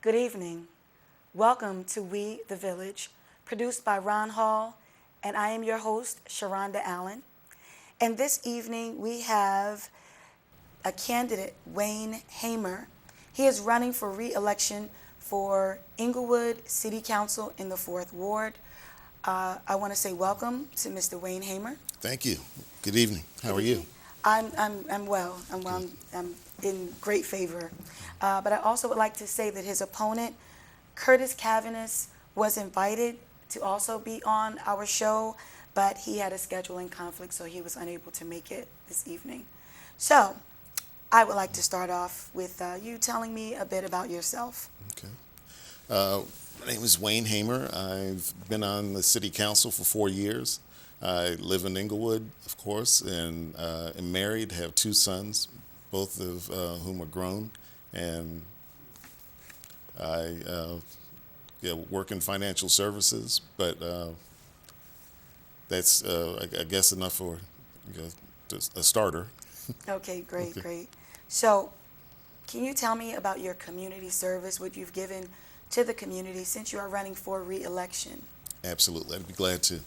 Good evening. Welcome to We the Village, produced by Ron Hall, and I am your host, Sharonda Allen. And this evening we have a candidate, Wayne HAMER. He is running for re-election for Inglewood City Council in the 4th Ward. I want to say welcome to Mr. Wayne HAMER. Thank you. Good evening. How are you? I'm well. I'm in great favor. But I also would like to say that his opponent, Curtis Cavanis, was invited to also be on our show, but he had a scheduling conflict, so he was unable to make it this evening. So I would like to start off with you telling me a bit about yourself. Okay. My name is Wayne HAMER. I've been on the city council for 4 years. I live in Inglewood, of course, and am married, have 2 sons, both of whom are grown, and I work in financial services, but that's, I guess, enough for a starter. Okay, great, Okay. great. So can you tell me about your community service, what you've given to the community since you are running for re-election? Absolutely. I'd be glad to.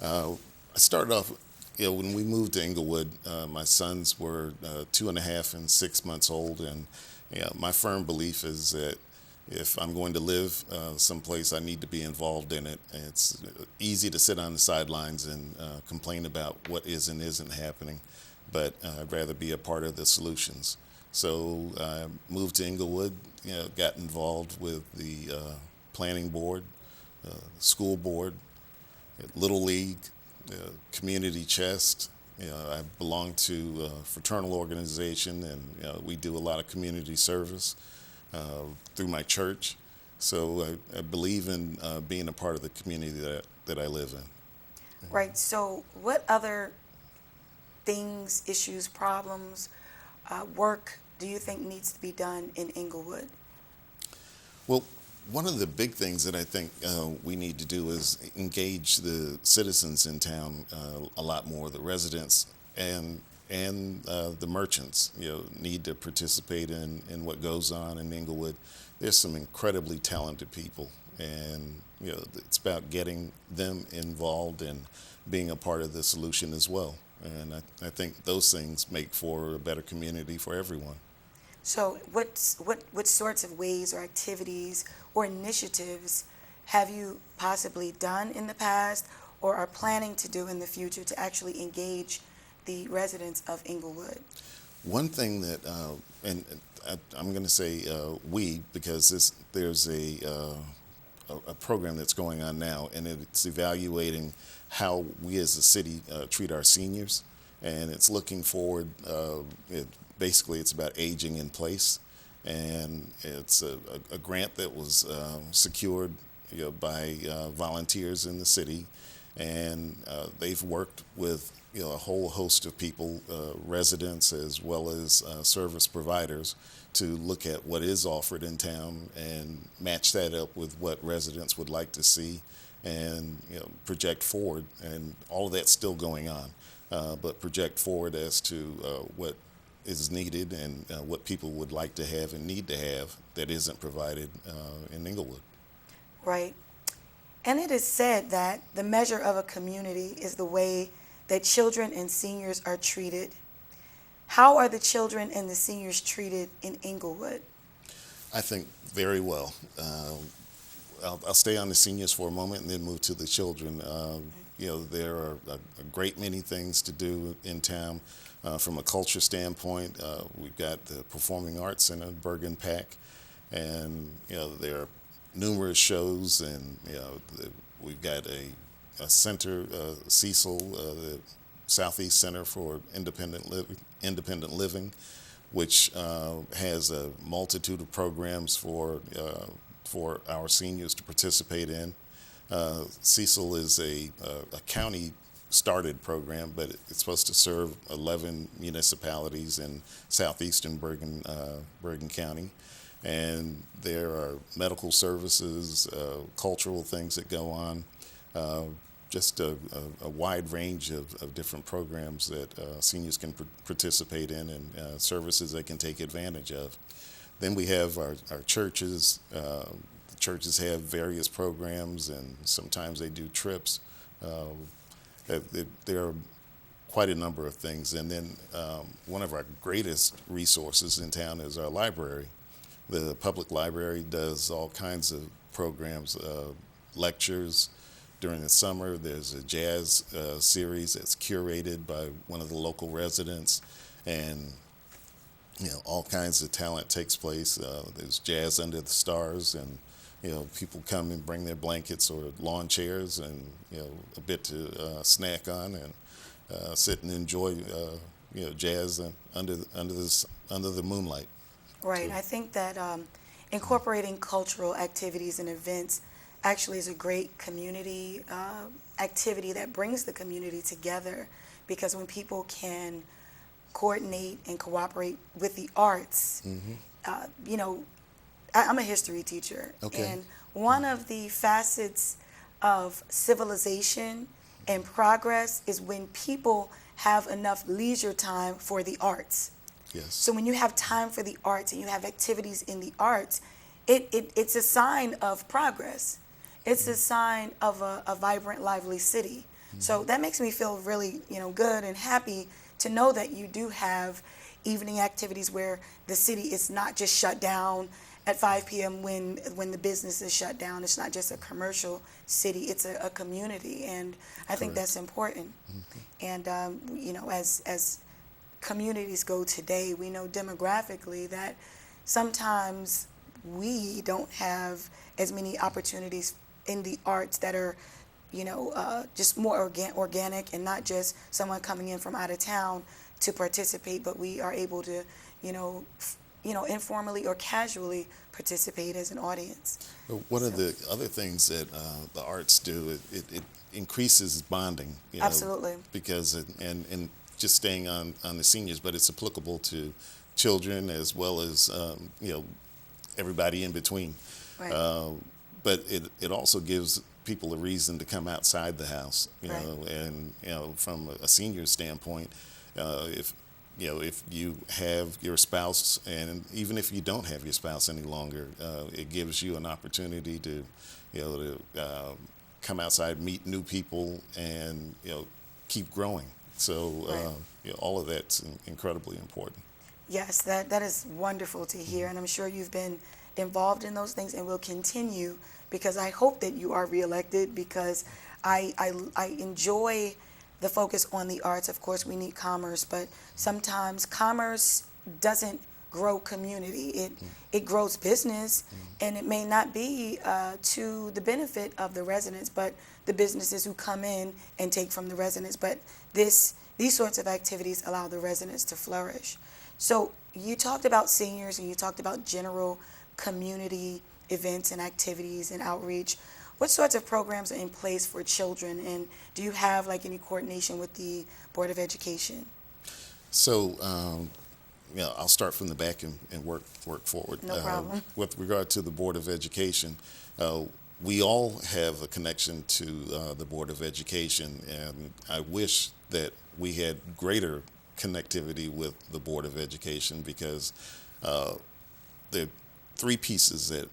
I started off, when we moved to Inglewood, my sons were 2.5 and 6 months old, and my firm belief is that if I'm going to live someplace, I need to be involved in it. It's easy to sit on the sidelines and complain about what is and isn't happening, but I'd rather be a part of the solutions. So I moved to Inglewood, got involved with the planning board, school board, Little League, community chest. I belong to a fraternal organization, and we do a lot of community service through my church. So I believe in being a part of the community that I live in. Right. So what other things, issues, problems, work do you think needs to be done in Inglewood? Well, one of the big things that I think we need to do is engage the citizens in town a lot more. The residents and the merchants, need to participate in what goes on in Inglewood. There's some incredibly talented people, and it's about getting them involved and being a part of the solution as well. And I think those things make for a better community for everyone. So what sorts of ways or activities or initiatives have you possibly done in the past or are planning to do in the future to actually engage the residents of Inglewood? One thing that, and I'm going to say we, because there's a program that's going on now, and it's evaluating how we as a city treat our seniors, and it's looking forward. Basically, it's about aging in place, and it's a grant that was secured by volunteers in the city, and they've worked with a whole host of people, residents as well as service providers, to look at what is offered in town and match that up with what residents would like to see, and project forward. And all of that's still going on, but project forward as to what is needed and what people would like to have and need to have that isn't provided in Inglewood. Right. And it is said that the measure of a community is the way that children and seniors are treated. How are the children and the seniors treated in Inglewood? I think very well. I'll stay on the seniors for a moment and then move to the children. There are a great many things to do in town. From a culture standpoint, we've got the Performing Arts Center, Bergen Pack, and there are numerous shows, and we've got a center, Cecil, the Southeast Center for Independent Living, which has a multitude of programs for our seniors to participate in. Cecil is a county started program, but it's supposed to serve 11 municipalities in southeastern Bergen County. And there are medical services, cultural things that go on, uh, just a wide range of different programs that seniors can participate in, and services they can take advantage of. Then we have our churches. The churches have various programs, and sometimes they do trips. There are quite a number of things. And then one of our greatest resources in town is our library. The public library does all kinds of programs, lectures. During the summer, there's a jazz series that's curated by one of the local residents, and all kinds of talent takes place. There's jazz under the stars, and people come and bring their blankets or lawn chairs, and a bit to snack on, and sit and enjoy jazz under the moonlight. Right. I think that incorporating cultural activities and events actually is a great community activity that brings the community together, because when people can coordinate and cooperate with the arts, I'm a history teacher, Okay. and one of the facets of civilization and progress is when people have enough leisure time for the arts. Yes. So when you have time for the arts and you have activities in the arts, it's a sign of progress. It's a sign of a vibrant, lively city. So that makes me feel really, good and happy to know that you do have evening activities where the city is not just shut down at 5 p.m. when the business is shut down. It's not just a commercial city, it's a community, and I think that's important. And as communities go today, we know demographically that sometimes we don't have as many opportunities in the arts that are just more organic, and not just someone coming in from out of town to participate, but we are able to informally or casually participate as an audience. One of the other things that the arts do, it increases bonding. Absolutely. Because and just staying on the seniors, but it's applicable to children as well as everybody in between. Right. But it also gives people a reason to come outside the house, Right. And from a senior standpoint, if you have your spouse, and even if you don't have your spouse any longer, it gives you an opportunity to come outside, meet new people, and keep growing. So Right. all of that's incredibly important. Yes, that is wonderful to hear, and I'm sure you've been involved in those things and will continue, because I hope that you are reelected, because I enjoy the focus on the arts. Of course, we need commerce, but sometimes commerce doesn't grow community. It grows business, and it may not be to the benefit of the residents, but the businesses who come in and take from the residents. But these sorts of activities allow the residents to flourish. So you talked about seniors, and you talked about general community events and activities and outreach. What sorts of programs are in place for children, and do you have any coordination with the Board of Education? So I'll start from the back and work forward. No problem. With regard to the Board of Education, we all have a connection to the Board of Education, and I wish that we had greater connectivity with the Board of Education, because there are three pieces that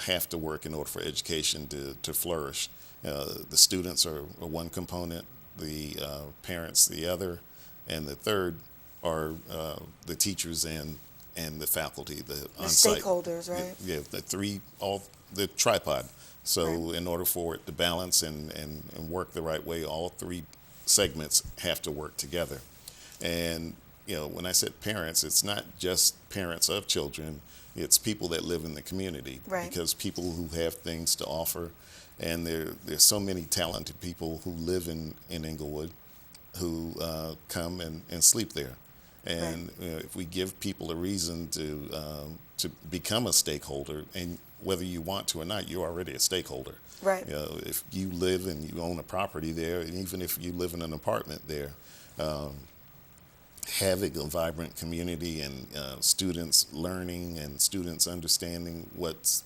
have to work in order for education to flourish. The students are one component, the parents the other, and the third are the teachers and the faculty, the on-site stakeholders, right? Yeah, the tripod. So Right. in order for it to balance and work the right way, all three segments have to work together. And when I said parents, it's not just parents of children, it's people that live in the community. Right. Because people who have things to offer, and there's so many talented people who live in Inglewood who come and sleep there. And Right. if we give people a reason to become a stakeholder, and whether you want to or not, you're already a stakeholder. Right. If you live and you own a property there, and even if you live in an apartment there, having a vibrant community and students learning and students understanding what's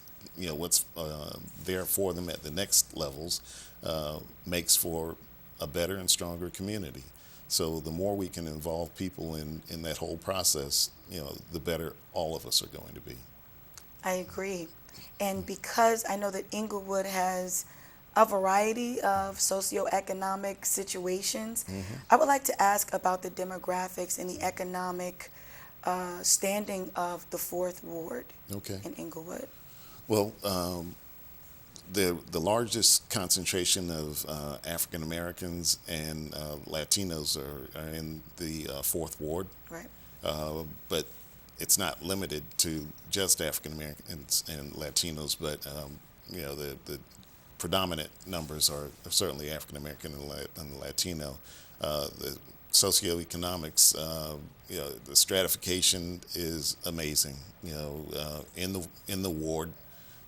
there for them at the next levels makes for a better and stronger community. So the more we can involve people in that whole process, the better all of us are going to be. I agree. And because I know that Inglewood has a variety of socioeconomic situations, I would like to ask about the demographics and the economic standing of the Fourth Ward Okay. in Inglewood. Well, the largest concentration of African Americans and Latinos are in the Fourth Ward, Right. but it's not limited to just African Americans and Latinos. But the predominant numbers are certainly African American and Latino. The socioeconomics, the stratification is amazing. In the ward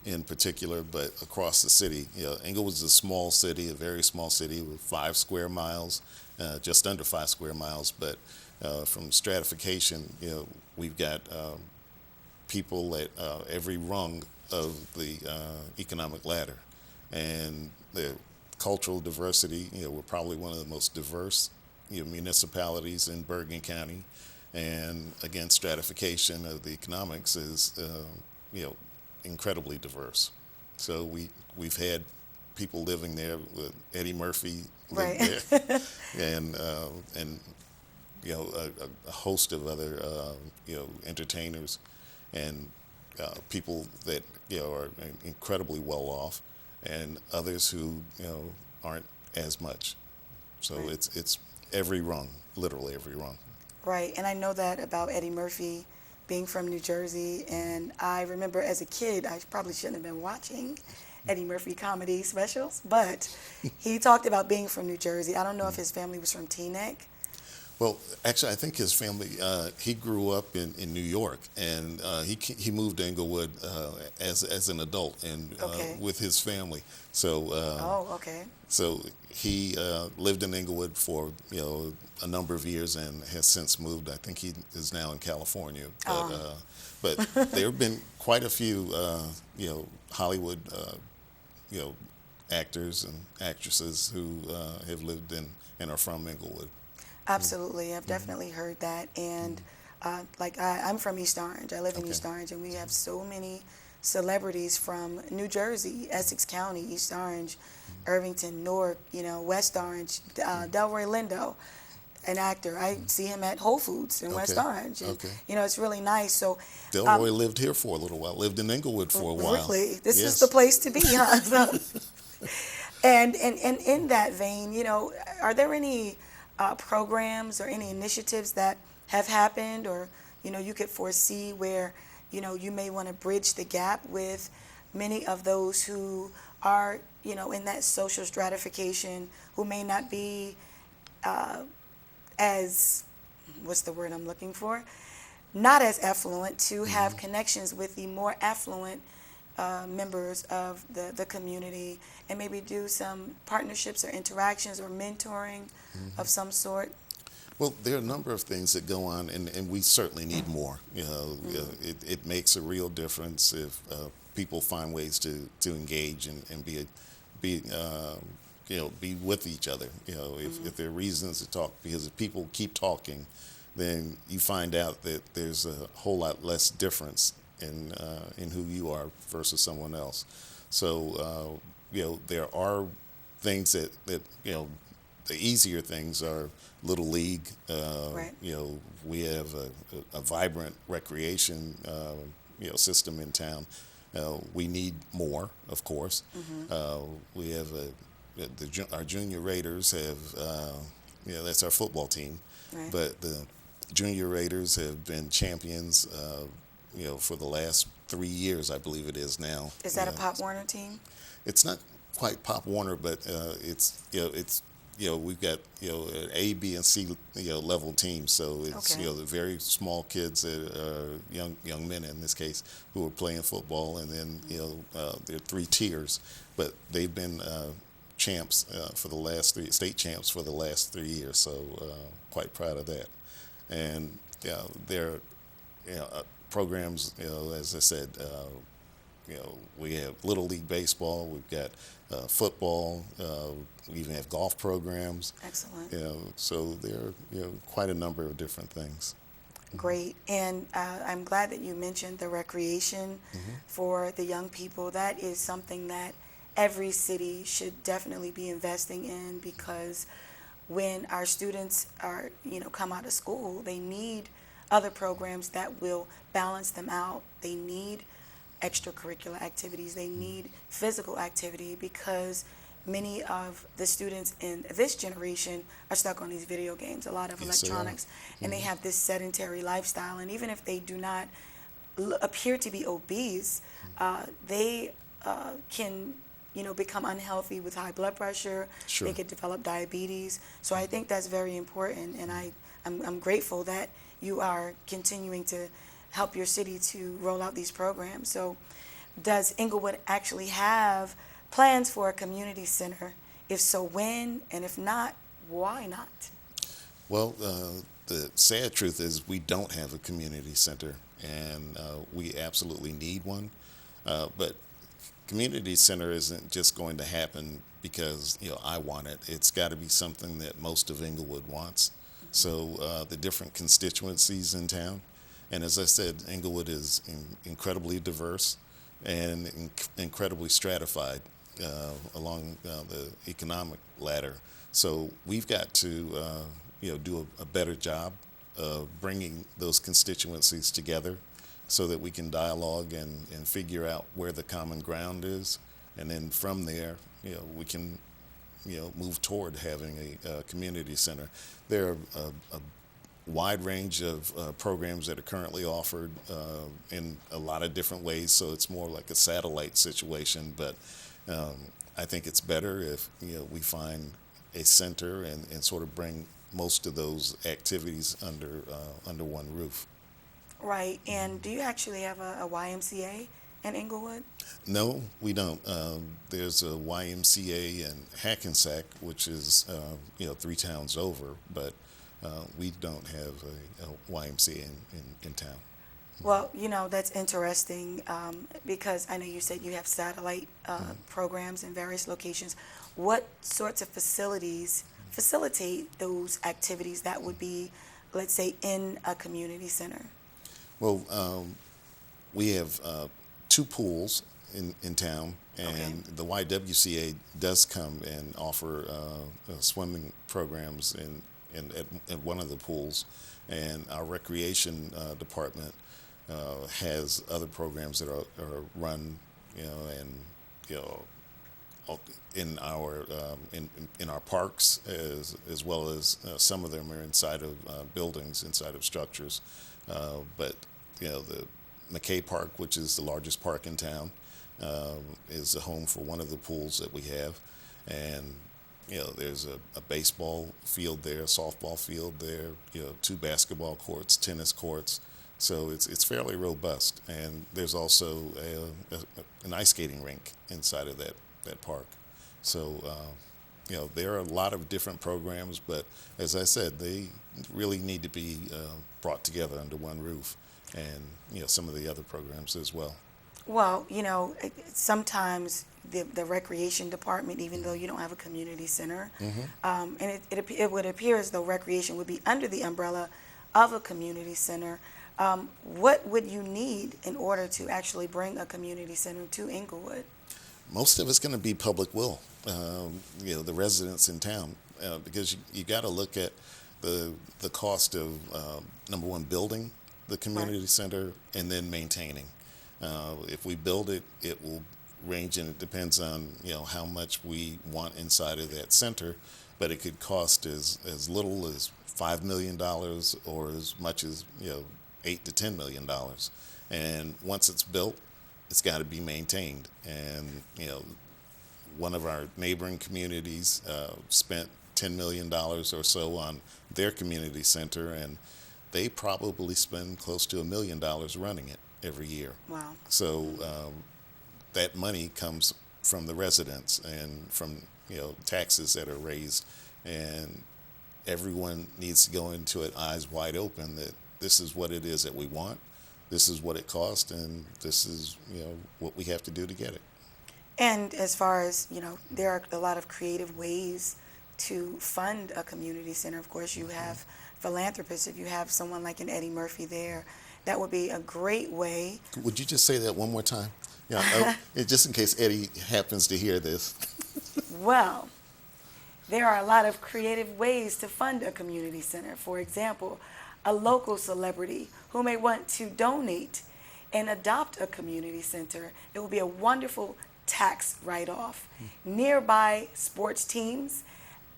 in particular, but across the city. Inglewood's a small city, a very small city with 5 square miles, just under 5 square miles. But from stratification, we've got people at every rung of the economic ladder, and the cultural diversity. We're probably one of the most diverse municipalities in Bergen County, and again, stratification of the economics is incredibly diverse. So we've had people living there. With Eddie Murphy lived Right. there, and a host of other entertainers and people that are incredibly well off, and others who aren't as much. So Right. it's every rung, literally every rung. Right, and I know that about Eddie Murphy being from New Jersey, and I remember as a kid, I probably shouldn't have been watching Eddie Murphy comedy specials, but he talked about being from New Jersey. I don't know if his family was from Teaneck. Well, actually, I think his family, he grew up in New York, and he moved to Inglewood as an adult and Okay. with his family. So Oh, okay. so he lived in Inglewood for a number of years and has since moved. I think he is now in California. But there have been quite a few Hollywood actors and actresses who have lived in and are from Inglewood. Absolutely, I've definitely heard that, and I'm from East Orange. I live in Okay. East Orange, and we have so many celebrities from New Jersey, Essex County, East Orange, Irvington, Newark, West Orange, Delroy Lindo, an actor. I see him at Whole Foods in West Okay. Orange, and Okay. it's really nice. So, Delroy lived here for a little while, lived in Inglewood for a while. really, this is Yes. the place to be, huh? And in that vein, are there any programs or any initiatives that have happened, or you could foresee where you may want to bridge the gap with many of those who are in that social stratification, who may not be as, what's the word I'm looking for, not as affluent, to have connections with the more affluent members of the community, and maybe do some partnerships or interactions or mentoring of some sort? Well, there are a number of things that go on, and we certainly need more. It makes a real difference if people find ways to engage and be with each other. If there are reasons to talk, because if people keep talking, then you find out that there's a whole lot less difference in who you are versus someone else. So there are things that the easier things are Little League. Right. We have a vibrant recreation system in town. We need more, of course. We have our junior Raiders have that's our football team, Right. but the junior Raiders have been champions for the last 3 years, I believe it is now. Is that a Pop Warner team? It's not quite Pop Warner, but it's we've got an A, B, and C level teams. So it's Okay. the very small kids that are young men in this case who are playing football, and then there are 3 tiers, but they've been champs for the last 3 state champs for the last 3 years. So quite proud of that. And there, programs. As I said, we have Little League baseball. We've got football. We even have golf programs. Excellent. So there are quite a number of different things. Great. And I'm glad that you mentioned the recreation for the young people. That is something that every city should definitely be investing in, because when our students are, come out of school, they need other programs that will balance them out. They need extracurricular activities. They need physical activity, because many of the students in this generation are stuck on these video games, a lot of Yes, they are. electronics, and they have this sedentary lifestyle. And even if they do not appear to be obese, they can, become unhealthy with high blood pressure. Sure. They could develop diabetes. So I think that's very important, and I'm grateful that you are continuing to help your city to roll out these programs. So does Inglewood actually have plans for a community center? If so, when? And if not, why not? Well, the sad truth is we don't have a community center, and we absolutely need one. But community center isn't just going to happen because I want it. It's got to be something that most of Inglewood wants. So the different constituencies in town, and as I said, Inglewood is incredibly diverse and incredibly stratified along the economic ladder. So we've got to do a better job of bringing those constituencies together so that we can dialogue and figure out where the common ground is, and then from there we can move toward having a community center. There are a wide range of programs that are currently offered in a lot of different ways, so it's more like a satellite situation, but I think it's better if we find a center and sort of bring most of those activities under one roof. Right. And do you actually have a YMCA in Inglewood? No, we don't. There's a YMCA in Hackensack, which is 3 towns over, but we don't have a YMCA in town. Well, that's interesting, because I know you said you have satellite programs in various locations. What sorts of facilities facilitate those activities that would be, let's say, in a community center? Well, we have 2 pools in town, and the YWCA does come and offer swimming programs at one of the pools, and our recreation department has other programs that are run, in our parks, as well as some of them are inside of buildings, inside of structures. But the McKay Park, which is the largest park in town, is the home for one of the pools that we have, and there's a baseball field there, a softball field there, 2 basketball courts, tennis courts. So it's fairly robust, and there's also an ice skating rink inside of that park. So there are a lot of different programs, but as I said, they really need to be brought together under one roof, and some of the other programs as well. Well, sometimes the recreation department, even though you don't have a community center, and it would appear as though recreation would be under the umbrella of a community center. What would you need in order to actually bring a community center to Inglewood? Most of it's going to be public will, the residents in town, because you got to look at the cost of, number one, building the community center and then maintaining. If we build it, it will range, and it depends on how much we want inside of that center, but it could cost as little as $5 million or as much as $8 to $10 million. And once it's built, it's got to be maintained. And one of our neighboring communities spent $10 million or so on their community center, and they probably spend close to $1 million running it every year. Wow. So that money comes from the residents and from taxes that are raised, and everyone needs to go into it eyes wide open that this is what it is that we want, this is what it costs, and this is what we have to do to get it. And as far as, there are a lot of creative ways to fund a community center. Of course, you have philanthropists. If you have someone like an Eddie Murphy there, that would be a great way. Would you just say that one more time? Yeah, just in case Eddie happens to hear this. Well, there are a lot of creative ways to fund a community center. For example, a local celebrity who may want to donate and adopt a community center. It will be a wonderful tax write-off. Nearby sports teams,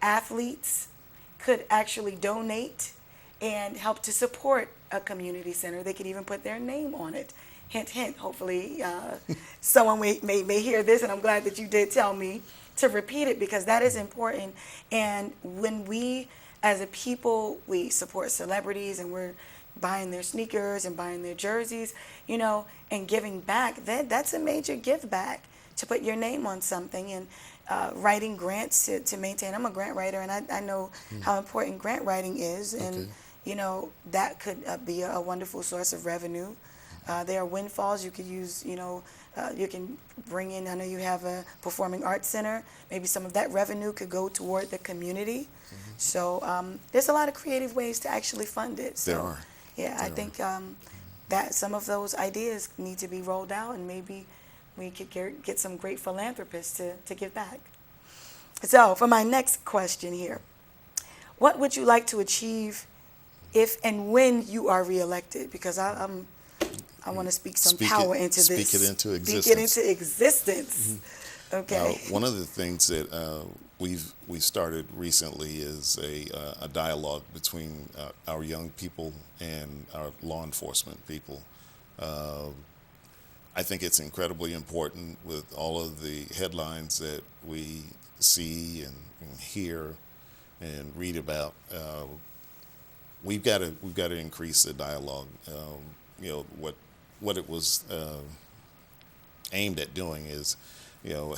athletes could actually donate and help to support a community center. They could even put their name on it. Hint, hint. Hopefully someone may hear this, and I'm glad that you did tell me to repeat it, because that is important. And when we, as a people, we support celebrities and we're buying their sneakers and buying their jerseys, and giving back, that's a major give back, to put your name on something. And writing grants to maintain. I'm a grant writer, and I know how important grant writing is. And, that could be a wonderful source of revenue. There are windfalls you could use, you can bring in. I know you have a performing arts center. Maybe some of that revenue could go toward the community. So there's a lot of creative ways to actually fund it. So, There are. Yeah, I think that some of those ideas need to be rolled out, and maybe we could get some great philanthropists to give back. So for my next question here, what would you like to achieve if and when you are reelected? Because I want to speak some power into this. Speak it into existence. Speak it into existence. Okay. One of the things that we've started recently is a dialogue between our young people and our law enforcement people. I think it's incredibly important with all of the headlines that we see and hear and read about. We've got to increase the dialogue. What it was aimed at doing is,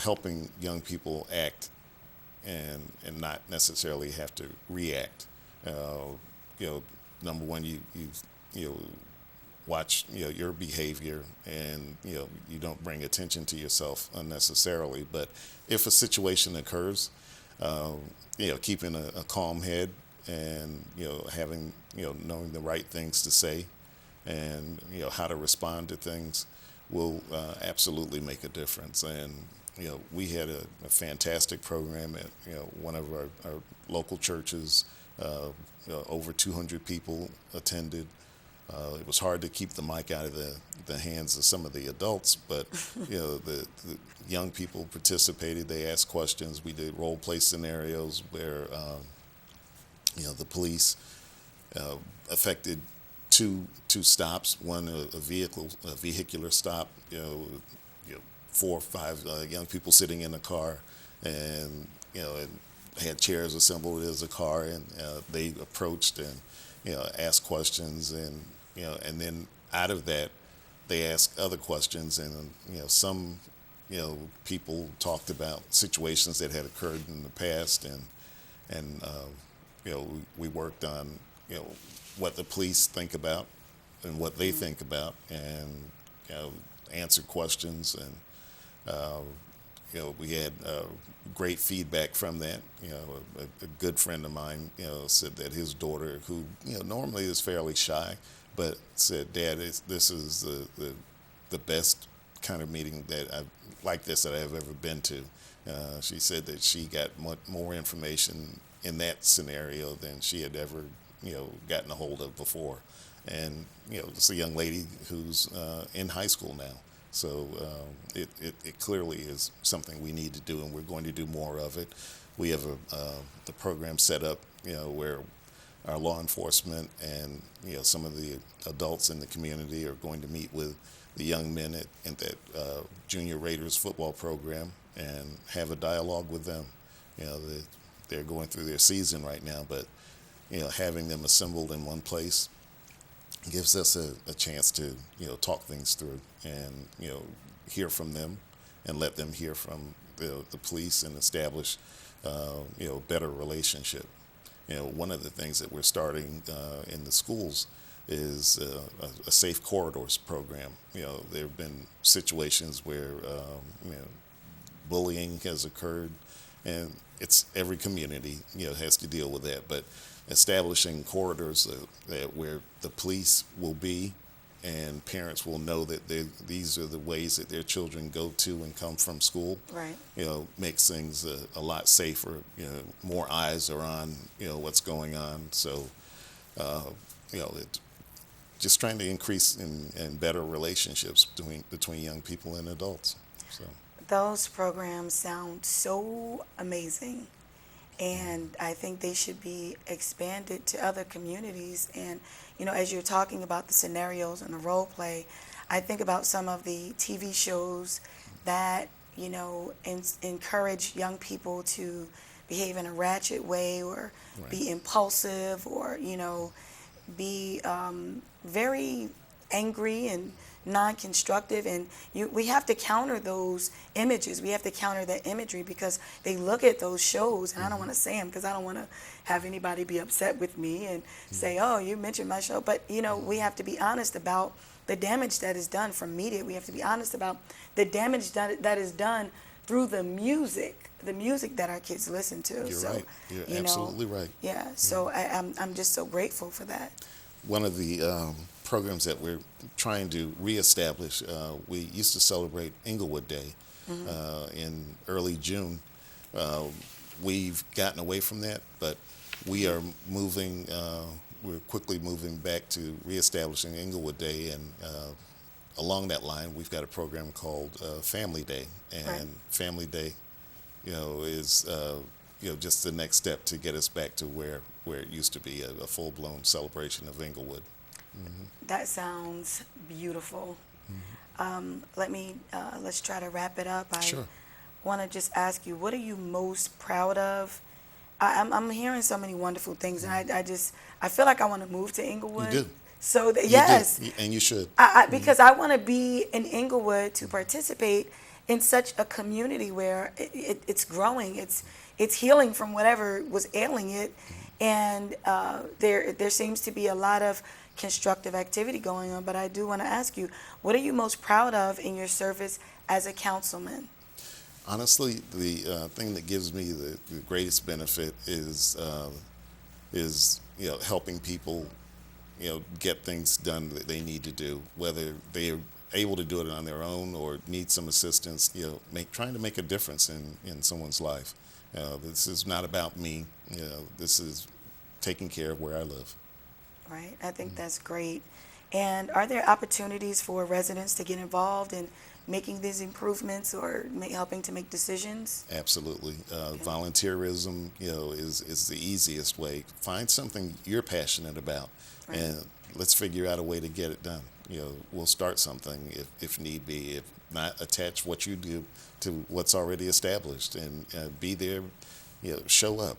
helping young people act and not necessarily have to react. Number one, you watch your behavior, and you don't bring attention to yourself unnecessarily. But if a situation occurs, keeping a calm head and having knowing the right things to say and how to respond to things will absolutely make a difference. And we had a fantastic program at one of our local churches. Over 200 people attended. It was hard to keep the mic out of the hands of some of the adults, but the young people participated. They asked questions. We did role play scenarios where the police affected two stops. One a vehicular stop. 4 or 5 young people sitting in a car, and it had chairs assembled as a car, and they approached and asked questions, and and then out of that they asked other questions, and some people talked about situations that had occurred in the past, and we worked on what the police think about and what they think about, and answered questions, and we had great feedback from that. A good friend of mine said that his daughter, who normally is fairly shy, but said, "Dad, this is the best kind of meeting that I've ever been to." She said that she got more information in that scenario than she had ever gotten a hold of before. And it's a young lady who's in high school now. So it clearly is something we need to do, and we're going to do more of it. We have the program set up, where our law enforcement and some of the adults in the community are going to meet with the young men at that Junior Raiders football program and have a dialogue with them. They're going through their season right now, but having them assembled in one place gives us a chance to talk things through and hear from them and let them hear from the police and establish a better relationship. One of the things that we're starting in the schools is a safe corridors program. There have been situations where bullying has occurred, and it's every community has to deal with that. But establishing corridors where the police will be, and parents will know that these are the ways that their children go to and come from school. Right. Makes things a lot safer. More eyes are on what's going on. So, just trying to increase and better relationships between young people and adults. So. Those programs sound so amazing, and I think they should be expanded to other communities. And, as you're talking about the scenarios and the role play, I think about some of the TV shows that, encourage young people to behave in a ratchet way, or Right. be impulsive, or, be very angry and non-constructive. And we have to counter those images. We have to counter that imagery, because they look at those shows, and I don't want to say them because I don't want to have anybody be upset with me and say, oh, you mentioned my show. But we have to be honest about the damage that is done from media. We have to be honest about the damage that is done through the music that our kids listen to. You're So, right. You're absolutely right. Yeah. So I'm just so grateful for that. One of the programs that we're trying to reestablish, we used to celebrate Inglewood Day in early June. We've gotten away from that, but we are moving, we're quickly moving back to reestablishing Inglewood Day. And along that line, we've got a program called Family Day. And Right. Family Day, is just the next step to get us back to where it used to be, a full-blown celebration of Inglewood. That sounds beautiful. Let's try to wrap it up. I Sure. want to just ask you, what are you most proud of? I'm hearing so many wonderful things, and I feel like I want to move to Inglewood. You do. So You yes, do, and you should. because I want to be in Inglewood to participate in such a community where it's growing, it's healing from whatever was ailing it, and there seems to be a lot of constructive activity going on. But I do want to ask you, what are you most proud of in your service as a councilman? Honestly, the thing that gives me the greatest benefit is helping people get things done that they need to do, whether they're able to do it on their own or need some assistance. Trying to make a difference in someone's life. This is not about me. This is taking care of where I live. Right. I think that's great. And are there opportunities for residents to get involved in making these improvements, or helping to make decisions? Absolutely. Volunteerism, is the easiest way. Find something you're passionate about, Right. and let's figure out a way to get it done. We'll start something if need be. If not, attach what you do to what's already established, and be there. Show up.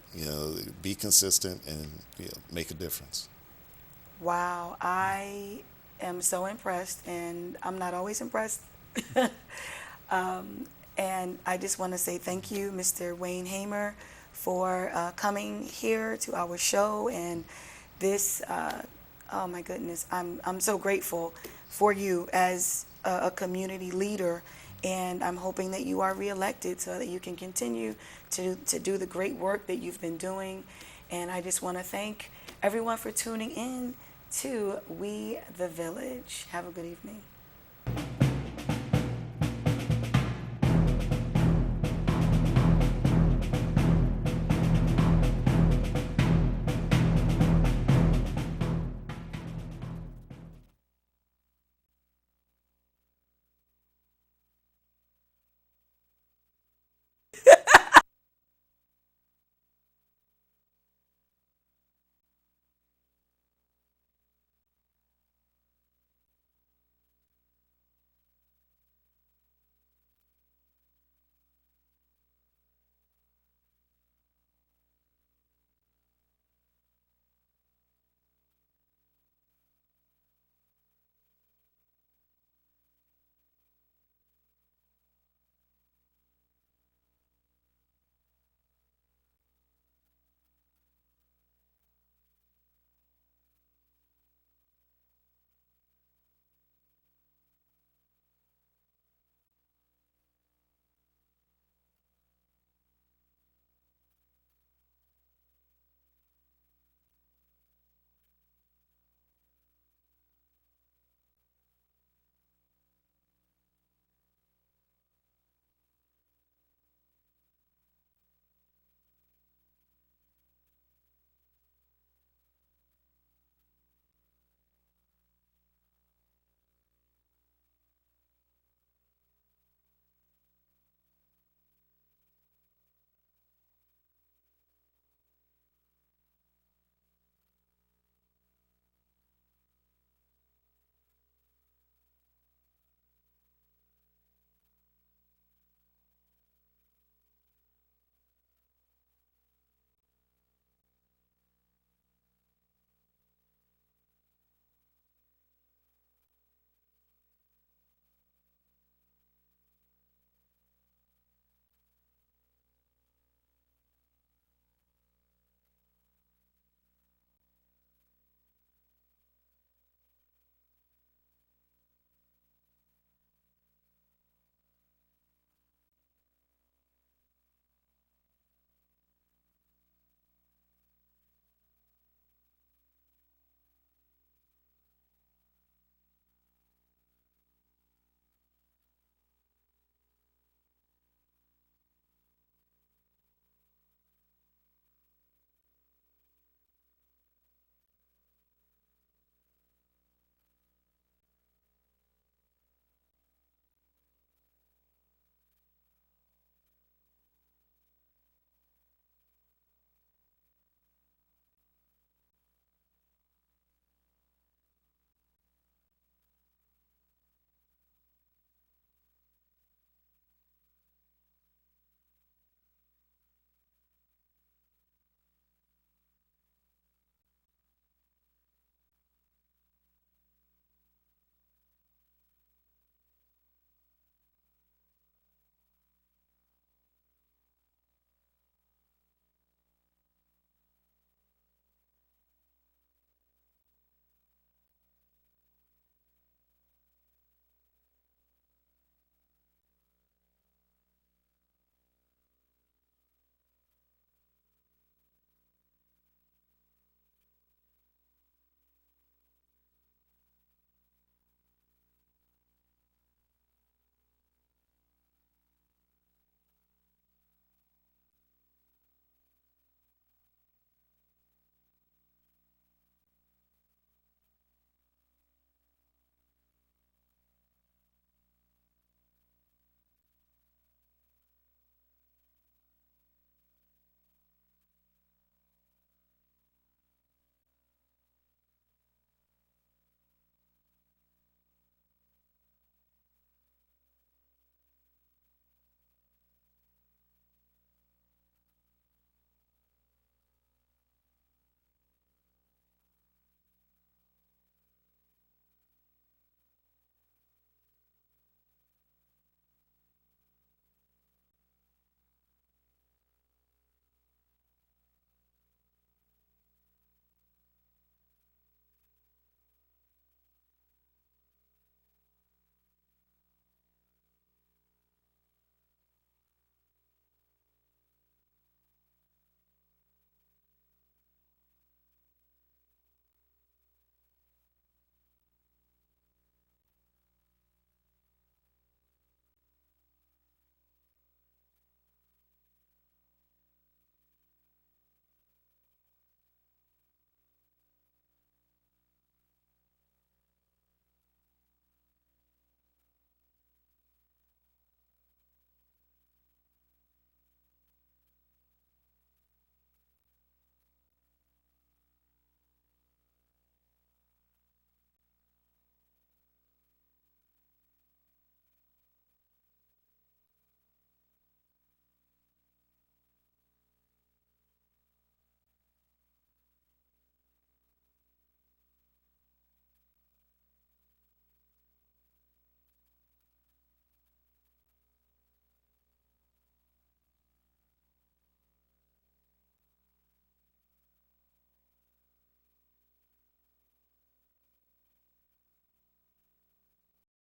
Be consistent, and make a difference. Wow, I am so impressed, and I'm not always impressed. And I just want to say thank you, Mr. Wayne Hamer, for coming here to our show. And this, oh my goodness, I'm so grateful for you as a community leader. And I'm hoping that you are reelected so that you can continue to do the great work that you've been doing. And I just want to thank everyone for tuning in to We the Village. Have a good evening.